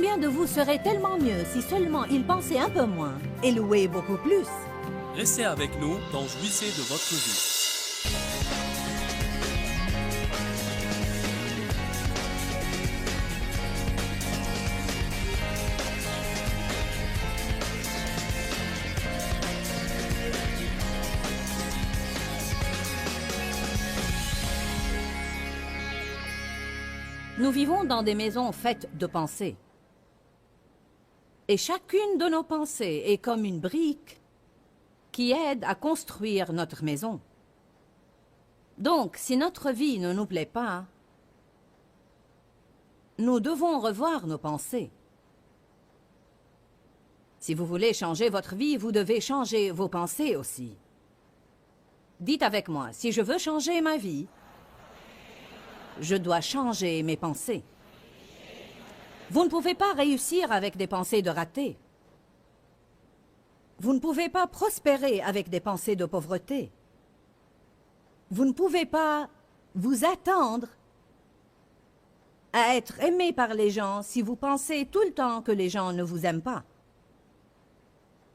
Combien de vous serait tellement mieux si seulement ils pensaient un peu moins et louaient beaucoup plus? Restez avec nous dans Jouissez de votre vie. Nous vivons dans des maisons faites de pensées. Et chacune de nos pensées est comme une brique qui aide à construire notre maison. Donc, si notre vie ne nous plaît pas, nous devons revoir nos pensées. Si vous voulez changer votre vie, vous devez changer vos pensées aussi. Dites avec moi, si je veux changer ma vie, je dois changer mes pensées. Vous ne pouvez pas réussir avec des pensées de raté. Vous ne pouvez pas prospérer avec des pensées de pauvreté. Vous ne pouvez pas vous attendre à être aimé par les gens si vous pensez tout le temps que les gens ne vous aiment pas.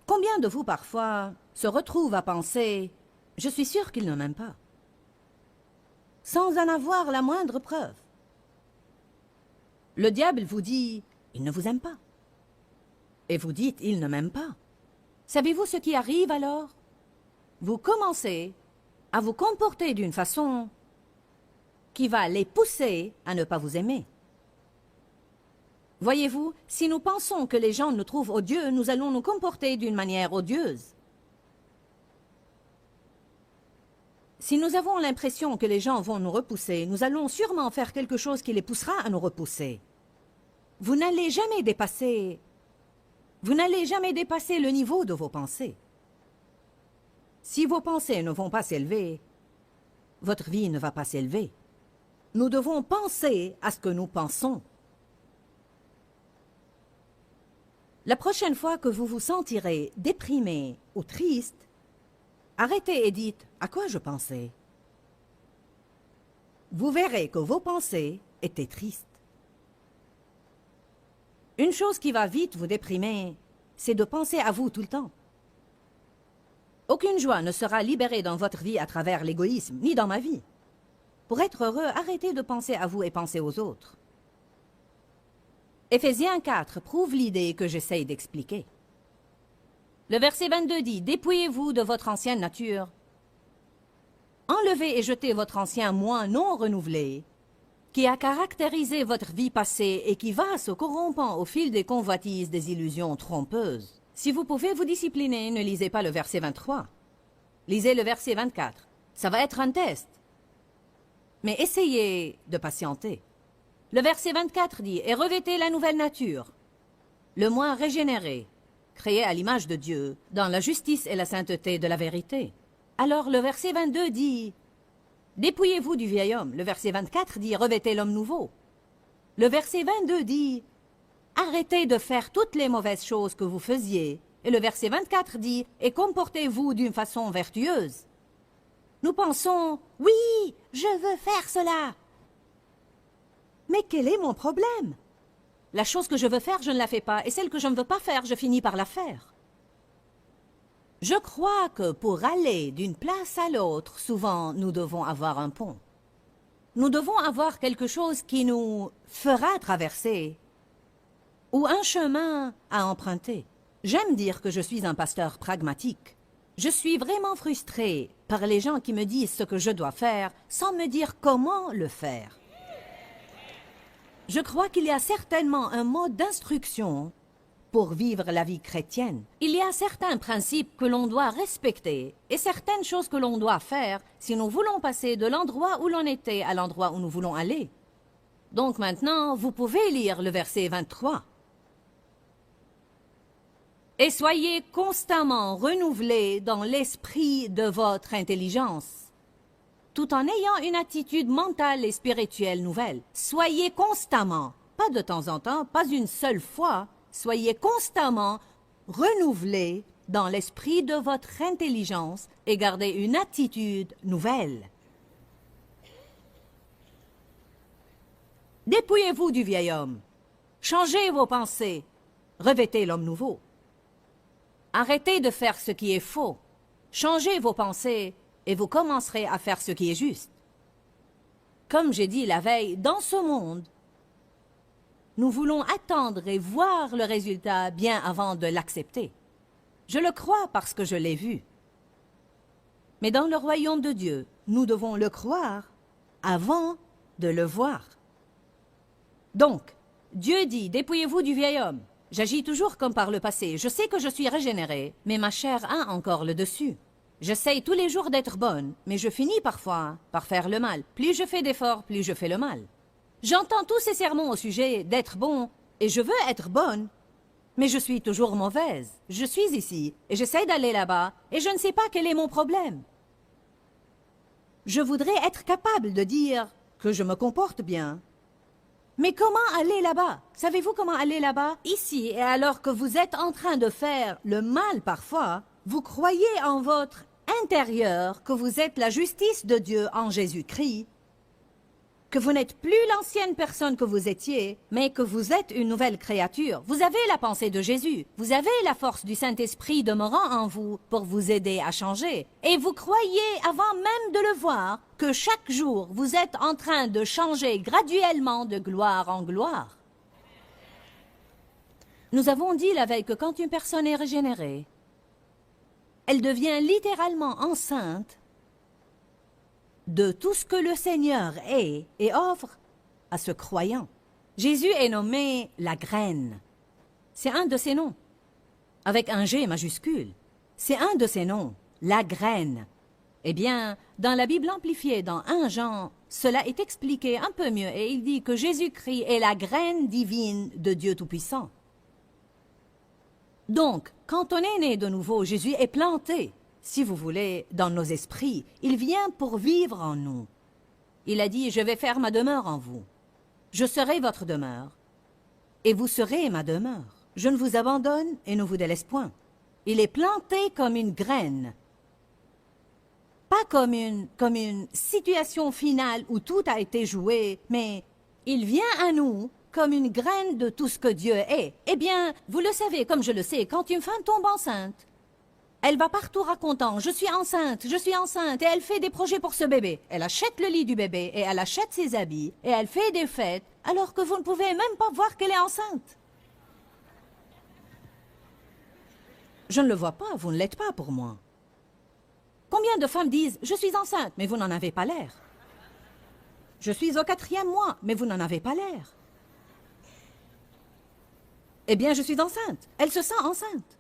Combien de vous, parfois, se retrouvent à penser « Je suis sûr qu'ils ne m'aiment pas », sans en avoir la moindre preuve. Le diable vous dit « Il ne vous aime pas ». Et vous dites « Il ne m'aime pas ». Savez-vous ce qui arrive alors? Vous commencez à vous comporter d'une façon qui va les pousser à ne pas vous aimer. Voyez-vous, si nous pensons que les gens nous trouvent odieux, nous allons nous comporter d'une manière odieuse. Si nous avons l'impression que les gens vont nous repousser, nous allons sûrement faire quelque chose qui les poussera à nous repousser. Vous n'allez jamais dépasser le niveau de vos pensées. Si vos pensées ne vont pas s'élever, votre vie ne va pas s'élever. Nous devons penser à ce que nous pensons. La prochaine fois que vous vous sentirez déprimé ou triste, arrêtez et dites « À quoi je pensais ?» Vous verrez que vos pensées étaient tristes. Une chose qui va vite vous déprimer, c'est de penser à vous tout le temps. Aucune joie ne sera libérée dans votre vie à travers l'égoïsme, ni dans ma vie. Pour être heureux, arrêtez de penser à vous et pensez aux autres. Éphésiens 4 prouve l'idée que j'essaye d'expliquer. Le verset 22 dit « Dépouillez-vous de votre ancienne nature. Enlevez et jetez votre ancien moi non renouvelé, qui a caractérisé votre vie passée et qui va se corrompant au fil des convoitises des illusions trompeuses. » Si vous pouvez vous discipliner, ne lisez pas le verset 23. Lisez le verset 24. Ça va être un test. Mais essayez de patienter. Le verset 24 dit « Et revêtez la nouvelle nature, le moi régénéré, créé à l'image de Dieu, dans la justice et la sainteté de la vérité. » Alors le verset 22 dit « Dépouillez-vous du vieil homme ». Le verset 24 dit « Revêtez l'homme nouveau ». Le verset 22 dit « Arrêtez de faire toutes les mauvaises choses que vous faisiez ». Et le verset 24 dit « Et comportez-vous d'une façon vertueuse ». Nous pensons « Oui, je veux faire cela ». Mais quel est mon problème? La chose que je veux faire, je ne la fais pas, et celle que je ne veux pas faire, je finis par la faire. Je crois que pour aller d'une place à l'autre, souvent, nous devons avoir un pont. Nous devons avoir quelque chose qui nous fera traverser, ou un chemin à emprunter. J'aime dire que je suis un pasteur pragmatique. Je suis vraiment frustré par les gens qui me disent ce que je dois faire sans me dire comment le faire. Je crois qu'il y a certainement un mode d'instruction pour vivre la vie chrétienne. Il y a certains principes que l'on doit respecter et certaines choses que l'on doit faire si nous voulons passer de l'endroit où l'on était à l'endroit où nous voulons aller. Donc maintenant, vous pouvez lire le verset 23. « Et soyez constamment renouvelés dans l'esprit de votre intelligence. » tout en ayant une attitude mentale et spirituelle nouvelle. Soyez constamment, pas de temps en temps, pas une seule fois, soyez constamment renouvelés dans l'esprit de votre intelligence et gardez une attitude nouvelle. Dépouillez-vous du vieil homme. Changez vos pensées. Revêtez l'homme nouveau. Arrêtez de faire ce qui est faux. Changez vos pensées et vous commencerez à faire ce qui est juste. Comme j'ai dit la veille, dans ce monde, nous voulons attendre et voir le résultat bien avant de l'accepter. Je le crois parce que je l'ai vu. Mais dans le royaume de Dieu, nous devons le croire avant de le voir. Donc, Dieu dit, dépouillez-vous du vieil homme. J'agis toujours comme par le passé. Je sais que je suis régénérée, mais ma chair a encore le dessus. J'essaye tous les jours d'être bonne, mais je finis parfois par faire le mal. Plus je fais d'efforts, plus je fais le mal. J'entends tous ces sermons au sujet d'être bon, et je veux être bonne, mais je suis toujours mauvaise. Je suis ici, et j'essaie d'aller là-bas, et je ne sais pas quel est mon problème. Je voudrais être capable de dire que je me comporte bien. Mais comment aller là-bas? Savez-vous comment aller là-bas? Ici, et alors que vous êtes en train de faire le mal parfois, vous croyez en votre intérieur que vous êtes la justice de Dieu en Jésus-Christ, que vous n'êtes plus l'ancienne personne que vous étiez, mais que vous êtes une nouvelle créature. Vous avez la pensée de Jésus, vous avez la force du Saint-Esprit demeurant en vous pour vous aider à changer. Et vous croyez, avant même de le voir, que chaque jour vous êtes en train de changer graduellement de gloire en gloire. Nous avons dit la veille que quand une personne est régénérée, elle devient littéralement enceinte de tout ce que le Seigneur est et offre à ce croyant. Jésus est nommé la graine. C'est un de ses noms, avec un G majuscule. C'est un de ses noms, la graine. Eh bien, dans la Bible amplifiée, dans 1 Jean, cela est expliqué un peu mieux et il dit que Jésus-Christ est la graine divine de Dieu Tout-Puissant. Donc, quand on est né de nouveau, Jésus est planté, si vous voulez, dans nos esprits. Il vient pour vivre en nous. Il a dit, je vais faire ma demeure en vous. Je serai votre demeure, et vous serez ma demeure. Je ne vous abandonne et ne vous délaisse point. Il est planté comme une graine, pas comme une situation finale où tout a été joué, mais il vient à nous comme une graine de tout ce que Dieu est. Eh bien, vous le savez, comme je le sais, quand une femme tombe enceinte, elle va partout racontant, je suis enceinte, et elle fait des projets pour ce bébé. Elle achète le lit du bébé, et elle achète ses habits, et elle fait des fêtes, alors que vous ne pouvez même pas voir qu'elle est enceinte. Je ne le vois pas, vous ne l'êtes pas pour moi. Combien de femmes disent, je suis enceinte, mais vous n'en avez pas l'air. Je suis au 4e mois, mais vous n'en avez pas l'air. Eh bien, je suis enceinte. Elle se sent enceinte.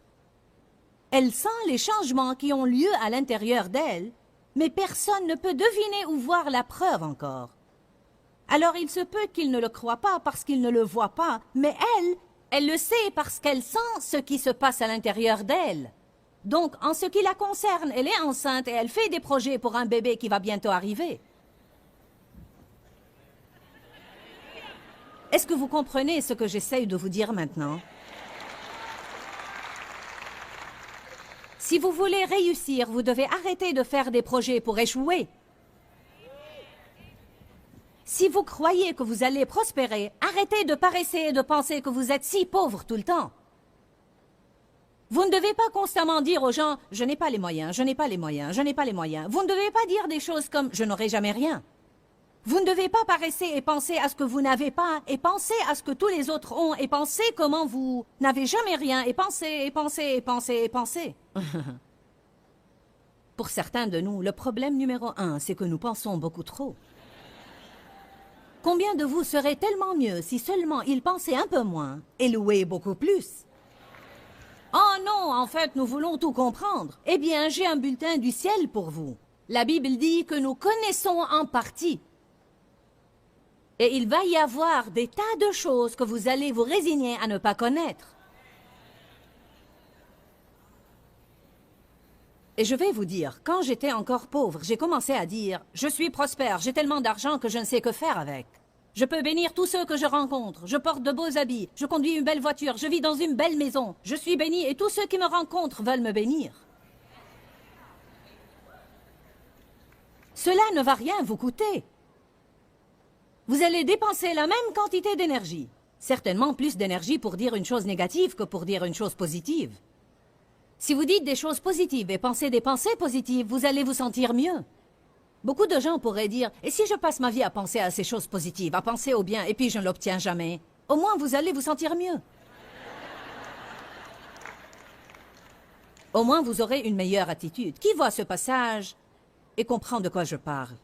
Elle sent les changements qui ont lieu à l'intérieur d'elle, mais personne ne peut deviner ou voir la preuve encore. Alors il se peut qu'il ne le croit pas parce qu'il ne le voit pas, mais elle le sait parce qu'elle sent ce qui se passe à l'intérieur d'elle. Donc, en ce qui la concerne, elle est enceinte et elle fait des projets pour un bébé qui va bientôt arriver. Est-ce que vous comprenez ce que j'essaye de vous dire maintenant? Si vous voulez réussir, vous devez arrêter de faire des projets pour échouer. Si vous croyez que vous allez prospérer, arrêtez de paresser et de penser que vous êtes si pauvre tout le temps. Vous ne devez pas constamment dire aux gens « je n'ai pas les moyens, je n'ai pas les moyens, je n'ai pas les moyens ». Vous ne devez pas dire des choses comme « je n'aurai jamais rien ». Vous ne devez pas paresser et penser à ce que vous n'avez pas, et penser à ce que tous les autres ont, et penser comment vous n'avez jamais rien, et penser, et penser, et penser, et penser. Pour certains de nous, le problème numéro 1, c'est que nous pensons beaucoup trop. Combien de vous seraient tellement mieux si seulement ils pensaient un peu moins et louaient beaucoup plus? Oh non, en fait, nous voulons tout comprendre. Eh bien, j'ai un bulletin du ciel pour vous. La Bible dit que nous connaissons en partie. Et il va y avoir des tas de choses que vous allez vous résigner à ne pas connaître. Et je vais vous dire, quand j'étais encore pauvre, j'ai commencé à dire « Je suis prospère, j'ai tellement d'argent que je ne sais que faire avec. Je peux bénir tous ceux que je rencontre, je porte de beaux habits, je conduis une belle voiture, je vis dans une belle maison, je suis béni et tous ceux qui me rencontrent veulent me bénir. » Cela ne va rien vous coûter. Vous allez dépenser la même quantité d'énergie. certainement plus d'énergie pour dire une chose négative que pour dire une chose positive. Si vous dites des choses positives et pensez des pensées positives, vous allez vous sentir mieux. Beaucoup de gens pourraient dire « Et si je passe ma vie à penser à ces choses positives, à penser au bien, et puis je ne l'obtiens jamais ?» Au moins, vous allez vous sentir mieux. Au moins, vous aurez une meilleure attitude. Qui voit ce passage et comprend de quoi je parle?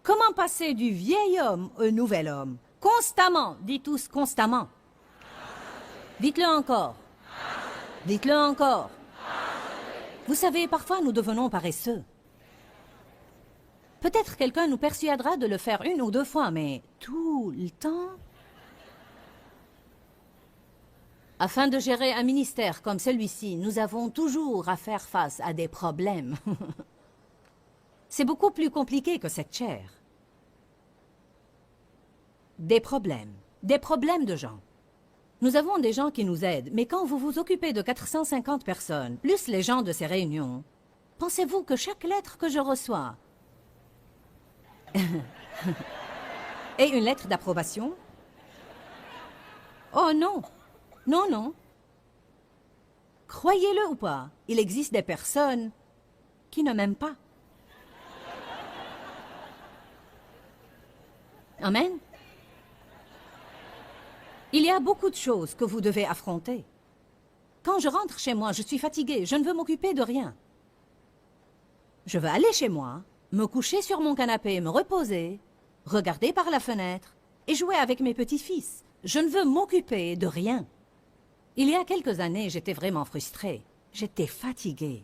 Comment passer du vieil homme au nouvel homme? Constamment, dites tous constamment. Dites-le encore. Dites-le encore. Vous savez, parfois nous devenons paresseux. Peut-être quelqu'un nous persuadera de le faire 1 ou 2 fois, mais tout le temps? Afin de gérer un ministère comme celui-ci, nous avons toujours à faire face à des problèmes. C'est beaucoup plus compliqué que cette chair. Des problèmes de gens. Nous avons des gens qui nous aident, mais quand vous vous occupez de 450 personnes, plus les gens de ces réunions, pensez-vous que chaque lettre que je reçois est une lettre d'approbation? Oh non! Non, non. Croyez-le ou pas, il existe des personnes qui ne m'aiment pas. Amen. Il y a beaucoup de choses que vous devez affronter. Quand je rentre chez moi, je suis fatiguée, je ne veux m'occuper de rien. Je veux aller chez moi, me coucher sur mon canapé, me reposer, regarder par la fenêtre et jouer avec mes petits-fils. Je ne veux m'occuper de rien. Il y a quelques années, j'étais vraiment frustrée. J'étais fatiguée.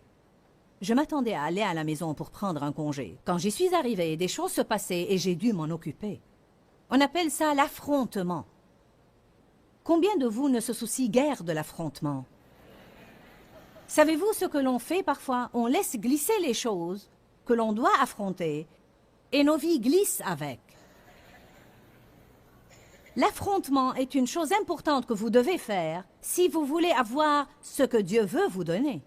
Je m'attendais à aller à la maison pour prendre un congé. Quand j'y suis arrivée, des choses se passaient et j'ai dû m'en occuper. On appelle ça l'affrontement. Combien de vous ne se soucient guère de l'affrontement? Savez-vous ce que l'on fait parfois? On laisse glisser les choses que l'on doit affronter et nos vies glissent avec. L'affrontement est une chose importante que vous devez faire si vous voulez avoir ce que Dieu veut vous donner.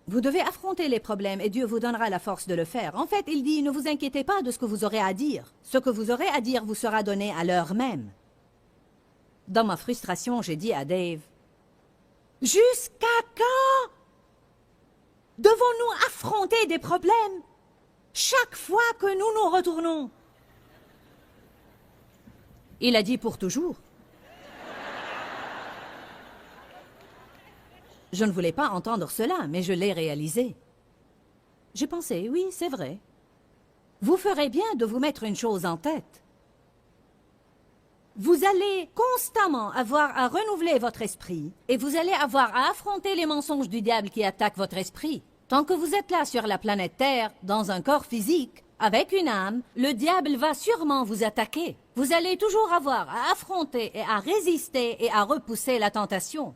Vous devez affronter les problèmes et Dieu vous donnera la force de le faire. En fait, il dit, ne vous inquiétez pas de ce que vous aurez à dire. Ce que vous aurez à dire vous sera donné à l'heure même. Dans ma frustration, j'ai dit à Dave, « Jusqu'à quand devons-nous affronter des problèmes chaque fois que nous nous retournons? » Il a dit, « Pour toujours. » Je ne voulais pas entendre cela, mais je l'ai réalisé. J'ai pensé, oui, c'est vrai. Vous ferez bien de vous mettre une chose en tête. Vous allez constamment avoir à renouveler votre esprit et vous allez avoir à affronter les mensonges du diable qui attaquent votre esprit. Tant que vous êtes là sur la planète Terre, dans un corps physique, avec une âme, le diable va sûrement vous attaquer. Vous allez toujours avoir à affronter et à résister et à repousser la tentation.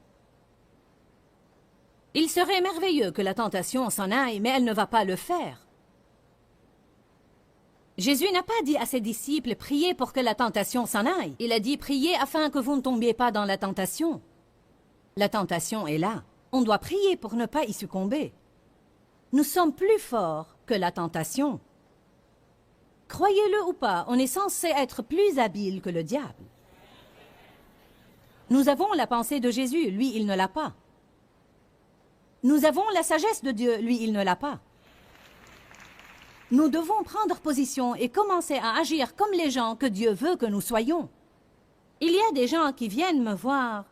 Il serait merveilleux que la tentation s'en aille, mais elle ne va pas le faire. Jésus n'a pas dit à ses disciples « Priez pour que la tentation s'en aille ». Il a dit « Priez afin que vous ne tombiez pas dans la tentation ». La tentation est là. On doit prier pour ne pas y succomber. Nous sommes plus forts que la tentation. Croyez-le ou pas, on est censé être plus habile que le diable. Nous avons la pensée de Jésus, lui, il ne l'a pas. Nous avons la sagesse de Dieu, lui, il ne l'a pas. Nous devons prendre position et commencer à agir comme les gens que Dieu veut que nous soyons. Il y a des gens qui viennent me voir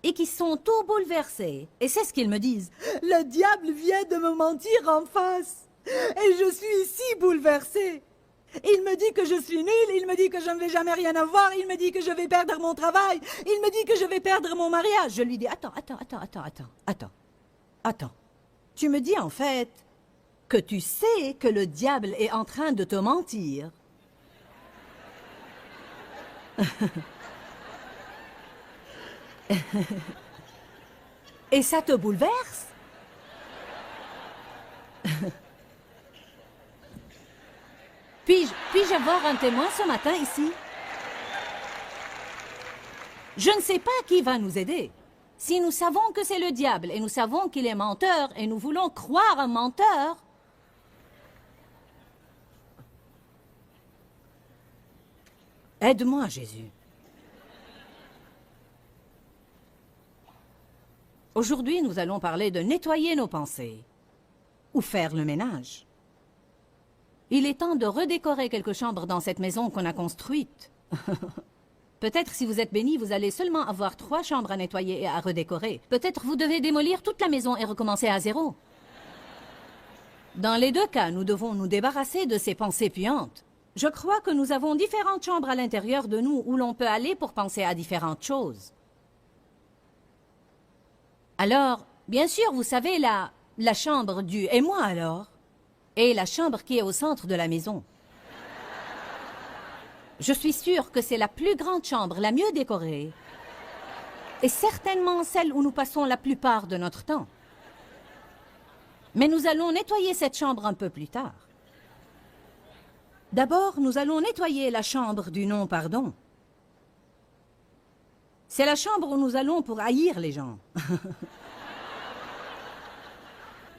et qui sont tout bouleversés. Et c'est ce qu'ils me disent. « Le diable vient de me mentir en face et je suis si bouleversée. Il me dit que je suis nulle, il me dit que je ne vais jamais rien avoir, il me dit que je vais perdre mon travail, il me dit que je vais perdre mon mariage. » Je lui dis « Attends. Tu me dis en fait que tu sais que le diable est en train de te mentir. » Et ça te bouleverse? Puis-je avoir un témoin ce matin ici? Je ne sais pas qui va nous aider. Si nous savons que c'est le diable et nous savons qu'il est menteur et nous voulons croire un menteur, Aide-moi, Jésus. Aujourd'hui, nous allons parler de nettoyer nos pensées ou faire le ménage. Il est temps de redécorer quelques chambres dans cette maison qu'on a construite. Peut-être si vous êtes béni, vous allez seulement avoir 3 chambres à nettoyer et à redécorer. Peut-être vous devez démolir toute la maison et recommencer à zéro. Dans les 2 cas, nous devons nous débarrasser de ces pensées puantes. Je crois que nous avons différentes chambres à l'intérieur de nous où l'on peut aller pour penser à différentes choses. Alors, bien sûr, vous savez, la chambre du « et moi alors ?» et la chambre qui est au centre de la maison. Je suis sûre que c'est la plus grande chambre, la mieux décorée, et certainement celle où nous passons la plupart de notre temps. Mais nous allons nettoyer cette chambre un peu plus tard. D'abord, nous allons nettoyer la chambre du non-pardon. C'est la chambre où nous allons pour haïr les gens.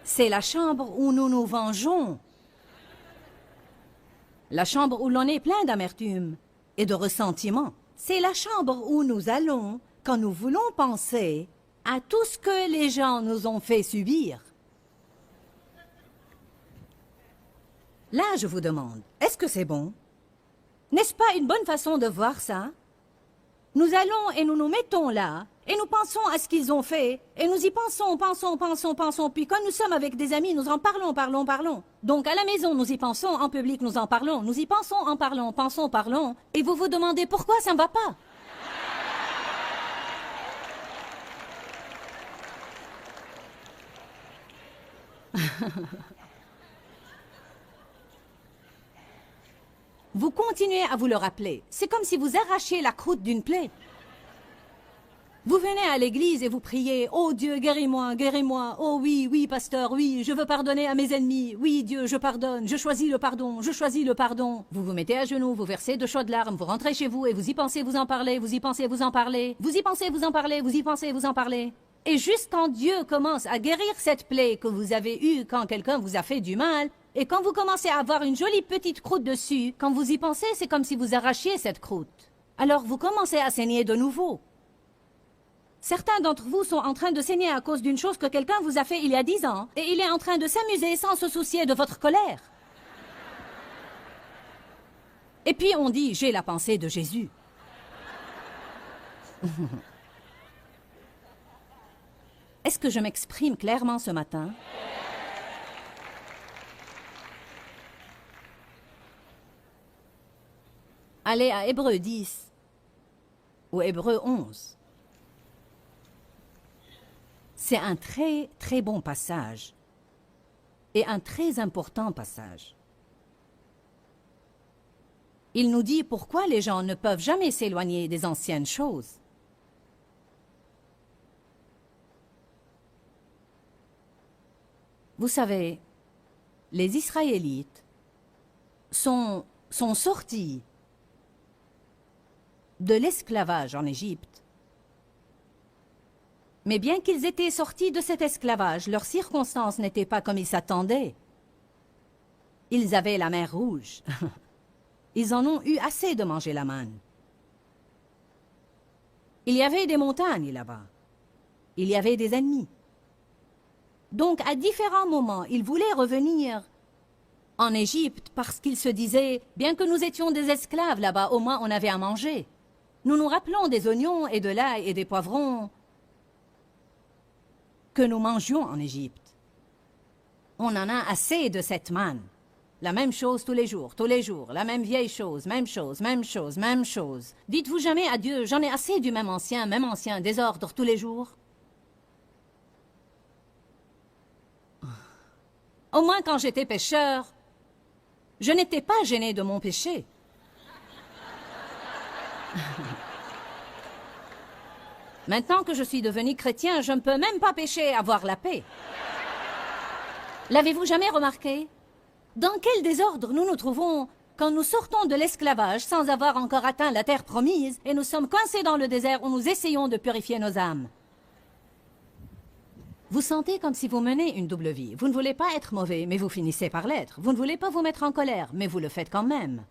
C'est la chambre où nous nous vengeons. La chambre où l'on est plein d'amertume et de ressentiment. C'est la chambre où nous allons quand nous voulons penser à tout ce que les gens nous ont fait subir. Là, je vous demande, est-ce que c'est bon? N'est-ce pas une bonne façon de voir ça? Nous allons et nous nous mettons là, et nous pensons à ce qu'ils ont fait, et nous y pensons, puis quand nous sommes avec des amis, nous en parlons. Donc à la maison, nous y pensons, en public, nous en parlons, nous y pensons, en parlons, parlons, et vous vous demandez pourquoi ça ne va pas? Vous continuez à vous le rappeler. C'est comme si vous arrachiez la croûte d'une plaie. Vous venez à l'église et vous priez « Oh Dieu, guéris-moi, guéris-moi. Oh oui, oui, pasteur, oui, je veux pardonner à mes ennemis. Oui, Dieu, je pardonne. Je choisis le pardon. Je choisis le pardon. » Vous vous mettez à genoux, vous versez de chaudes larmes, vous rentrez chez vous et vous y pensez, vous en parlez, vous y pensez, vous en parlez. Vous y pensez, vous en parlez, vous y pensez, vous en parlez. Et juste quand Dieu commence à guérir cette plaie que vous avez eue quand quelqu'un vous a fait du mal, et quand vous commencez à avoir une jolie petite croûte dessus, quand vous y pensez, c'est comme si vous arrachiez cette croûte. Alors vous commencez à saigner de nouveau. Certains d'entre vous sont en train de saigner à cause d'une chose que quelqu'un vous a fait il y a 10 ans, et il est en train de s'amuser sans se soucier de votre colère. Et puis on dit, j'ai la pensée de Jésus. Est-ce que je m'exprime clairement ce matin? Allez à Hébreux 10 ou Hébreux 11. C'est un très, très bon passage et un très important passage. Il nous dit pourquoi les gens ne peuvent jamais s'éloigner des anciennes choses. Vous savez, les Israélites sont sortis de l'esclavage en Égypte. Mais bien qu'ils étaient sortis de cet esclavage, leurs circonstances n'étaient pas comme ils s'attendaient. Ils avaient la mer Rouge. Ils en ont eu assez de manger la manne. Il y avait des montagnes là-bas. Il y avait des ennemis. Donc, à différents moments, ils voulaient revenir en Égypte parce qu'ils se disaient, bien que nous étions des esclaves là-bas, au moins on avait à manger. Nous nous rappelons des oignons et de l'ail et des poivrons que nous mangions en Égypte. On en a assez de cette manne. La même chose tous les jours, la même vieille chose, même chose, même chose, même chose. Dites-vous jamais à Dieu, j'en ai assez du même ancien désordre tous les jours. Au moins quand j'étais pécheur, je n'étais pas gêné de mon péché. Maintenant que je suis devenu chrétien, je ne peux même pas pécher et avoir la paix. L'avez-vous jamais remarqué? Dans quel désordre nous nous trouvons quand nous sortons de l'esclavage sans avoir encore atteint la terre promise et nous sommes coincés dans le désert où nous essayons de purifier nos âmes? Vous sentez comme si vous menez une double vie. Vous ne voulez pas être mauvais, mais vous finissez par l'être. Vous ne voulez pas vous mettre en colère, mais vous le faites quand même.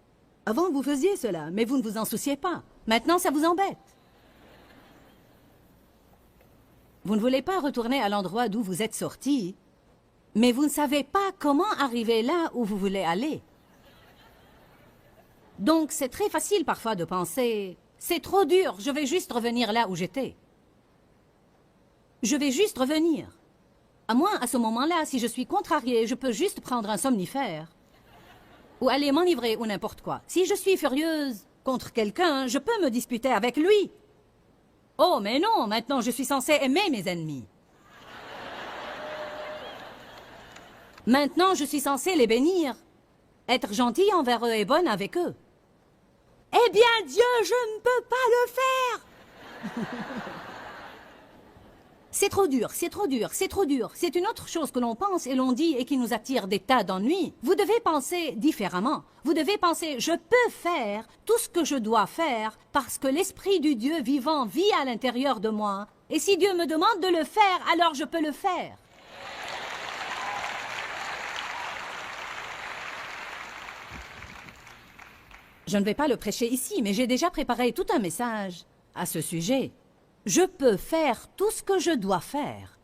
Avant, vous faisiez cela, mais vous ne vous en souciez pas. Maintenant, ça vous embête. Vous ne voulez pas retourner à l'endroit d'où vous êtes sorti, mais vous ne savez pas comment arriver là où vous voulez aller. Donc, c'est très facile parfois de penser « C'est trop dur, je vais juste revenir là où j'étais. » Je vais juste revenir. À moins, à ce moment-là, si je suis contrariée, je peux juste prendre un somnifère. Ou aller m'enivrer ou n'importe quoi. Si je suis furieuse contre quelqu'un, je peux me disputer avec lui. Oh, mais non, maintenant je suis censée aimer mes ennemis. Maintenant, je suis censée les bénir. Être gentille envers eux et bonne avec eux. Eh bien, Dieu, je ne peux pas le faire. C'est trop dur, c'est trop dur, c'est trop dur. C'est une autre chose que l'on pense et l'on dit et qui nous attire des tas d'ennuis. Vous devez penser différemment. Vous devez penser, je peux faire tout ce que je dois faire parce que l'Esprit du Dieu vivant vit à l'intérieur de moi. Et si Dieu me demande de le faire, alors je peux le faire. Je ne vais pas le prêcher ici, mais j'ai déjà préparé tout un message à ce sujet. Je peux faire tout ce que je dois faire.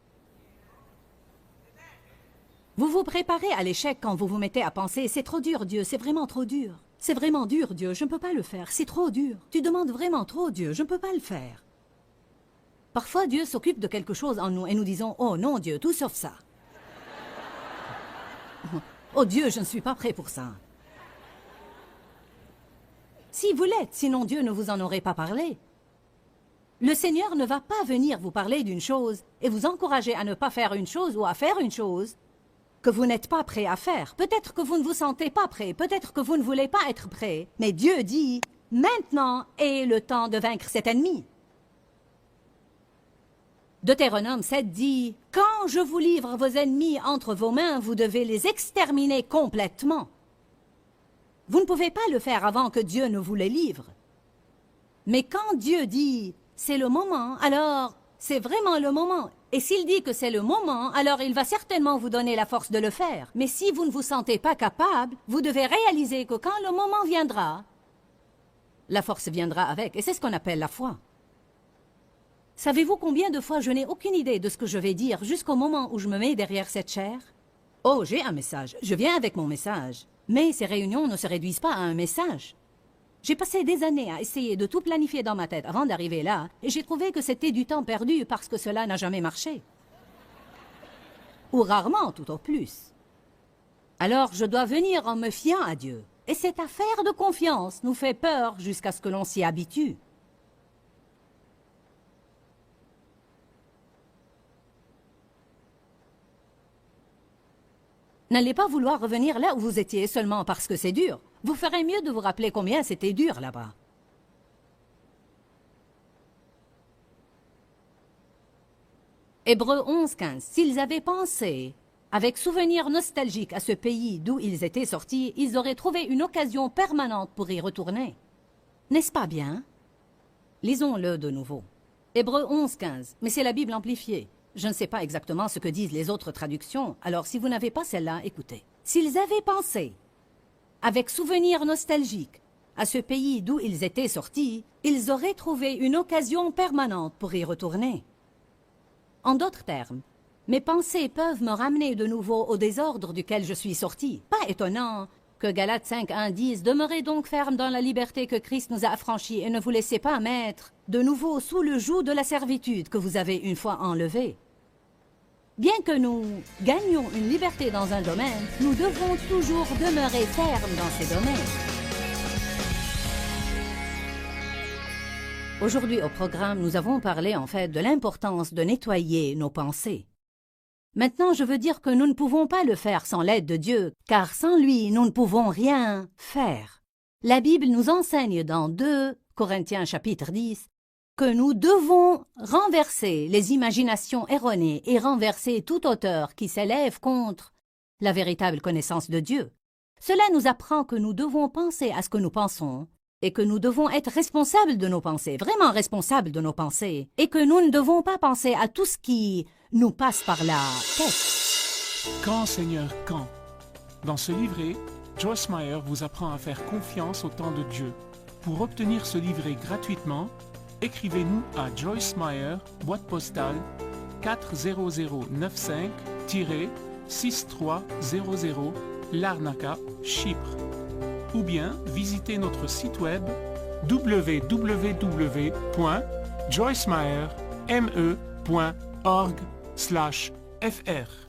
Vous vous préparez à l'échec quand vous vous mettez à penser « C'est trop dur, Dieu, c'est vraiment trop dur. C'est vraiment dur, Dieu, je ne peux pas le faire, c'est trop dur. Tu demandes vraiment trop, Dieu, je ne peux pas le faire. » Parfois, Dieu s'occupe de quelque chose en nous et nous disons « Oh non, Dieu, tout sauf ça. » « Oh Dieu, je ne suis pas prêt pour ça. » Si vous l'êtes, sinon Dieu ne vous en aurait pas parlé. Le Seigneur ne va pas venir vous parler d'une chose et vous encourager à ne pas faire une chose ou à faire une chose que vous n'êtes pas prêt à faire. Peut-être que vous ne vous sentez pas prêt, peut-être que vous ne voulez pas être prêt. Mais Dieu dit, maintenant est le temps de vaincre cet ennemi. Deutéronome 7 dit, quand je vous livre vos ennemis entre vos mains, vous devez les exterminer complètement. Vous ne pouvez pas le faire avant que Dieu ne vous les livre. Mais quand Dieu dit, c'est le moment, alors c'est vraiment le moment. Et s'il dit que c'est le moment, alors il va certainement vous donner la force de le faire. Mais si vous ne vous sentez pas capable, vous devez réaliser que quand le moment viendra, la force viendra avec. Et c'est ce qu'on appelle la foi. Savez-vous combien de fois je n'ai aucune idée de ce que je vais dire jusqu'au moment où je me mets derrière cette chaire? Oh, j'ai un message. Je viens avec mon message. Mais ces réunions ne se réduisent pas à un message. J'ai passé des années à essayer de tout planifier dans ma tête avant d'arriver là, et j'ai trouvé que c'était du temps perdu parce que cela n'a jamais marché. Ou rarement, tout au plus. Alors je dois venir en me fiant à Dieu. Et cette affaire de confiance nous fait peur jusqu'à ce que l'on s'y habitue. N'allez pas vouloir revenir là où vous étiez seulement parce que c'est dur. Vous ferez mieux de vous rappeler combien c'était dur là-bas. Hébreux 11:15. S'ils avaient pensé, avec souvenir nostalgique à ce pays d'où ils étaient sortis, ils auraient trouvé une occasion permanente pour y retourner. N'est-ce pas bien? Lisons-le de nouveau. Hébreux 11:15. Mais c'est la Bible amplifiée. Je ne sais pas exactement ce que disent les autres traductions, alors si vous n'avez pas celle-là, écoutez. S'ils avaient pensé, avec souvenir nostalgique, à ce pays d'où ils étaient sortis, ils auraient trouvé une occasion permanente pour y retourner. En d'autres termes, mes pensées peuvent me ramener de nouveau au désordre duquel je suis sorti. Pas étonnant que Galates 5:1 dise « Demeurez donc fermes dans la liberté que Christ nous a affranchis et ne vous laissez pas mettre de nouveau sous le joug de la servitude que vous avez une fois enlevée. » Bien que nous gagnions une liberté dans un domaine, nous devons toujours demeurer fermes dans ces domaines. Aujourd'hui au programme, nous avons parlé en fait de l'importance de nettoyer nos pensées. Maintenant, je veux dire que nous ne pouvons pas le faire sans l'aide de Dieu, car sans lui, nous ne pouvons rien faire. La Bible nous enseigne dans 2 Corinthiens chapitre 10 que nous devons renverser les imaginations erronées et renverser toute hauteur qui s'élève contre la véritable connaissance de Dieu. Cela nous apprend que nous devons penser à ce que nous pensons et que nous devons être responsables de nos pensées, vraiment responsables de nos pensées, et que nous ne devons pas penser à tout ce qui nous passe par la tête. Quand, Seigneur, quand? Dans ce livret, Joyce Meyer vous apprend à faire confiance au temps de Dieu. Pour obtenir ce livret gratuitement, écrivez-nous à Joyce Meyer, boîte postale 40095-6300, Larnaca, Chypre. Ou bien visitez notre site web www.joycemeyerme.org/fr.